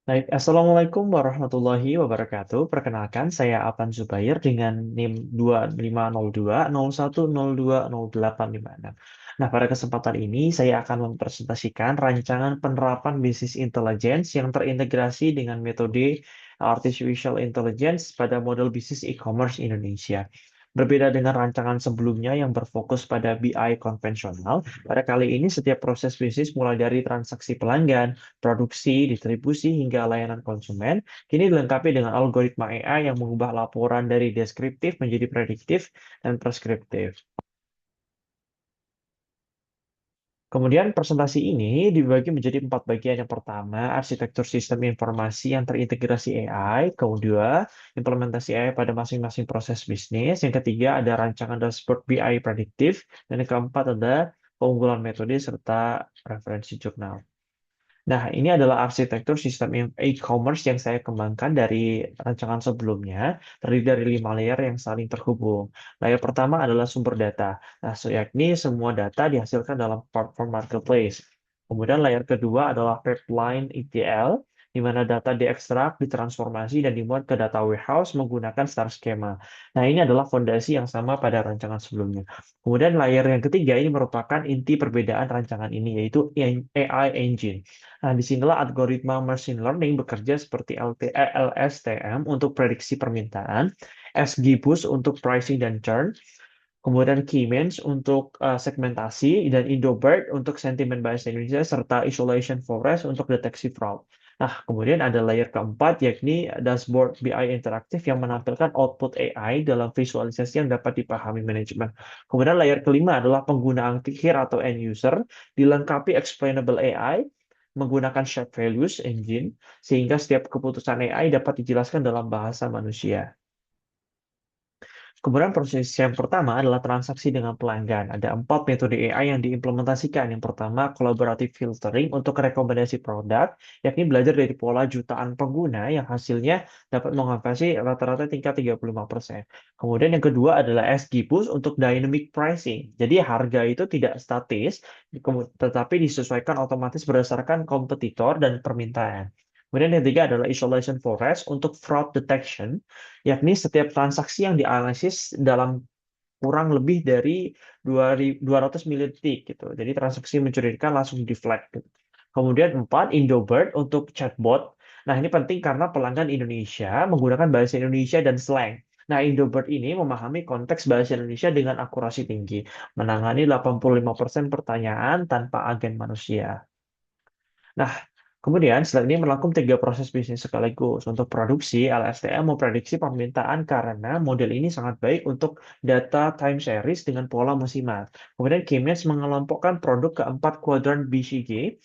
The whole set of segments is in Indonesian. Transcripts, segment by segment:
Baik, Assalamualaikum warahmatullahi wabarakatuh. Perkenalkan, saya Apan Zubair dengan NIM 250201020856. Nah, pada kesempatan ini saya akan mempresentasikan rancangan penerapan bisnis intelligence yang terintegrasi dengan metode artificial intelligence pada model bisnis e-commerce Indonesia. Berbeda dengan rancangan sebelumnya yang berfokus pada BI konvensional, pada kali ini setiap proses bisnis mulai dari transaksi pelanggan, produksi, distribusi, hingga layanan konsumen, kini dilengkapi dengan algoritma AI yang mengubah laporan dari deskriptif menjadi prediktif dan preskriptif. Kemudian presentasi ini dibagi menjadi 4 bagian. Yang pertama, arsitektur sistem informasi yang terintegrasi AI. Kedua, implementasi AI pada masing-masing proses bisnis. Yang ketiga, ada rancangan dashboard BI prediktif. Dan yang keempat, ada keunggulan metode serta referensi jurnal. Nah, ini adalah arsitektur sistem e-commerce yang saya kembangkan dari rancangan sebelumnya, terdiri dari 5 layer yang saling terhubung. Layer pertama adalah sumber data, nah, yakni semua data dihasilkan dalam platform marketplace. Kemudian layer kedua adalah pipeline ETL, di mana data diekstrak, ditransformasi, dan dimuat ke data warehouse menggunakan star schema. Nah, ini adalah fondasi yang sama pada rancangan sebelumnya. Kemudian layer yang ketiga ini merupakan inti perbedaan rancangan ini, yaitu AI engine. Nah, disinilah algoritma machine learning bekerja seperti LSTM untuk prediksi permintaan, XGBoost untuk pricing dan churn, kemudian K-means untuk segmentasi, dan Indobird untuk sentiment bahasa Indonesia, serta Isolation Forest untuk deteksi fraud. Nah, kemudian ada layer keempat, yakni dashboard BI interaktif yang menampilkan output AI dalam visualisasi yang dapat dipahami manajemen. Kemudian layer kelima adalah pengguna akhir atau end user, dilengkapi explainable AI, menggunakan shared values engine, sehingga setiap keputusan AI dapat dijelaskan dalam bahasa manusia. Kemudian proses yang pertama adalah transaksi dengan pelanggan. Ada 4 metode AI yang diimplementasikan. Yang pertama, collaborative filtering untuk rekomendasi produk, yakni belajar dari pola jutaan pengguna yang hasilnya dapat mengonversi rata-rata tingkat 35%. Kemudian yang kedua adalah SG-Boost untuk dynamic pricing. Jadi harga itu tidak statis, tetapi disesuaikan otomatis berdasarkan kompetitor dan permintaan. Kemudian yang ketiga adalah isolation forest untuk fraud detection, yakni setiap transaksi yang dianalisis dalam kurang lebih dari 200 milidetik gitu. Jadi transaksi mencurigakan langsung di-flag gitu. Kemudian 4, Indobird untuk chatbot. Nah, ini penting karena pelanggan Indonesia menggunakan bahasa Indonesia dan slang. Nah, Indobird ini memahami konteks bahasa Indonesia dengan akurasi tinggi, menangani 85% pertanyaan tanpa agen manusia. Nah, kemudian setelah ini melengkung 3 proses bisnis sekaligus. Untuk produksi, LSTM memprediksi permintaan karena model ini sangat baik untuk data time series dengan pola musiman. Kemudian Keymes mengelompokkan produk ke 4 kuadran BCG,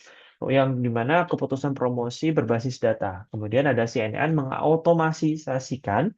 yang dimana keputusan promosi berbasis data. Kemudian ada CNN mengautomatisasikan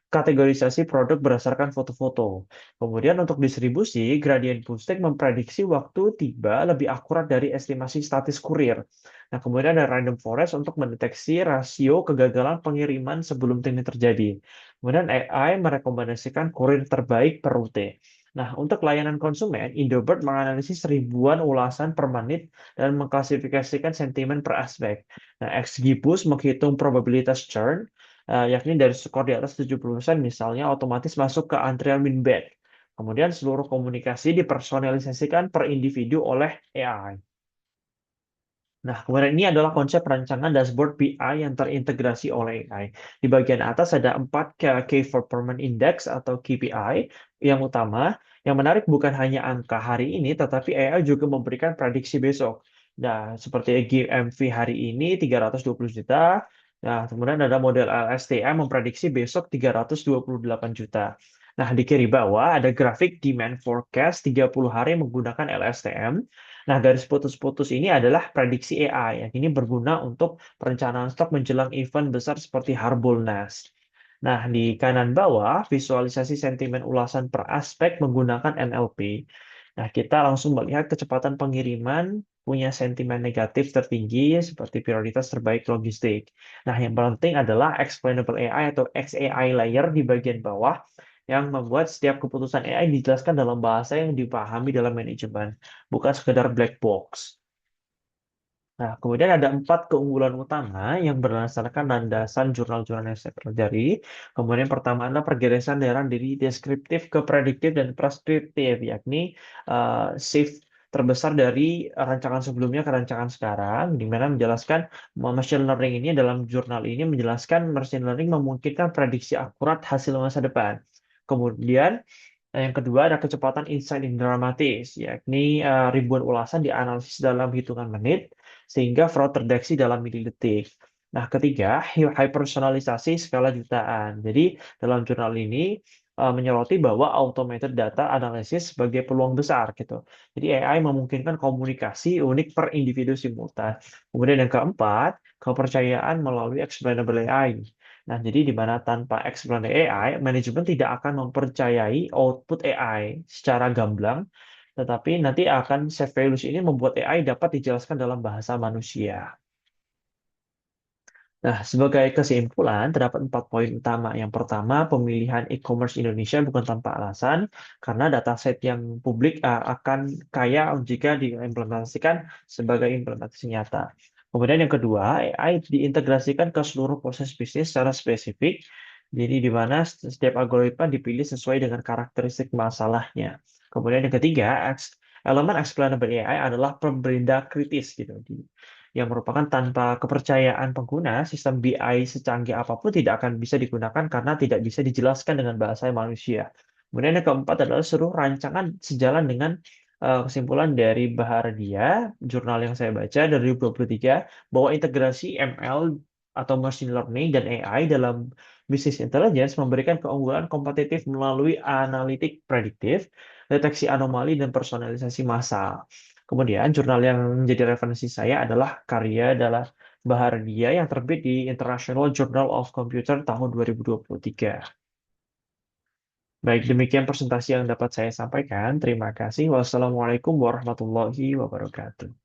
kategorisasi produk berdasarkan foto-foto. Kemudian untuk distribusi, gradient boosting memprediksi waktu tiba lebih akurat dari estimasi statis kurir. Nah, kemudian ada random forest untuk mendeteksi rasio kegagalan pengiriman sebelum ini terjadi. Kemudian AI merekomendasikan kurir terbaik per rute. Nah, untuk layanan konsumen, Indobird menganalisis ribuan ulasan per menit dan mengklasifikasikan sentimen per aspek. Nah, XGBoost menghitung probabilitas churn, yakni dari skor di atas 70% misalnya otomatis masuk ke antrian win bet. Kemudian seluruh komunikasi dipersonalisasikan per individu oleh AI. Nah, kemudian ini adalah konsep rancangan dashboard BI yang terintegrasi oleh AI. Di bagian atas ada 4 Key Performance Index atau KPI yang utama. Yang menarik bukan hanya angka hari ini, tetapi AI juga memberikan prediksi besok. Nah, seperti GMV hari ini 320 juta. Nah, kemudian ada model LSTM memprediksi besok 328 juta. Nah, di kiri bawah ada grafik demand forecast 30 hari menggunakan LSTM. Nah, garis putus-putus ini adalah prediksi AI yang ini berguna untuk perencanaan stok menjelang event besar seperti Harbolnas. Nah, di kanan bawah, visualisasi sentimen ulasan per aspek menggunakan NLP. Nah, kita langsung melihat kecepatan pengiriman punya sentimen negatif tertinggi seperti prioritas terbaik logistik. Nah, yang penting adalah explainable AI atau XAI layer di bagian bawah yang membuat setiap keputusan AI dijelaskan dalam bahasa yang dipahami dalam manajemen, bukan sekedar black box. Nah, kemudian ada 4 keunggulan utama yang berdasarkan landasan jurnal-jurnal yang saya pelajari. Kemudian pertama adalah pergeseran daerah dari deskriptif ke prediktif dan preskriptif, yakni shift terbesar dari rancangan sebelumnya ke rancangan sekarang, di mana menjelaskan machine learning ini dalam jurnal ini menjelaskan machine learning memungkinkan prediksi akurat hasil masa depan. Kemudian yang kedua ada kecepatan insight yang dramatis, yakni ribuan ulasan dianalisis dalam hitungan menit, sehingga fraud terdeteksi dalam milidetik. Nah, ketiga, high personalisasi skala jutaan. Jadi, dalam jurnal ini menyoroti bahwa automated data analysis sebagai peluang besar gitu. Jadi, AI memungkinkan komunikasi unik per individu simultan. Kemudian yang keempat, kepercayaan melalui explainable AI. Nah, jadi di mana tanpa explainable AI, manajemen tidak akan mempercayai output AI secara gamblang, tetapi nanti akan safe values ini membuat AI dapat dijelaskan dalam bahasa manusia. Nah, sebagai kesimpulan, terdapat 4 poin utama. Yang pertama, pemilihan e-commerce Indonesia bukan tanpa alasan, karena dataset yang publik akan kaya jika diimplementasikan sebagai implementasi nyata. Kemudian yang kedua, AI diintegrasikan ke seluruh proses bisnis secara spesifik, jadi di mana setiap algoritma dipilih sesuai dengan karakteristik masalahnya. Kemudian yang ketiga, elemen explainable AI adalah pembeda kritis gitu yang merupakan tanpa kepercayaan pengguna, sistem BI secanggih apapun tidak akan bisa digunakan karena tidak bisa dijelaskan dengan bahasa manusia. Kemudian yang keempat adalah seluruh rancangan sejalan dengan kesimpulan dari Bahardia, jurnal yang saya baca dari 2023, bahwa integrasi ML atau machine learning dan AI dalam bisnis intelligence memberikan keunggulan kompetitif melalui analitik prediktif, deteksi anomali, dan personalisasi massal. Kemudian jurnal yang menjadi referensi saya adalah karya adalah Bahardia yang terbit di International Journal of Computer tahun 2023. Baik, demikian presentasi yang dapat saya sampaikan. Terima kasih. Wassalamualaikum warahmatullahi wabarakatuh.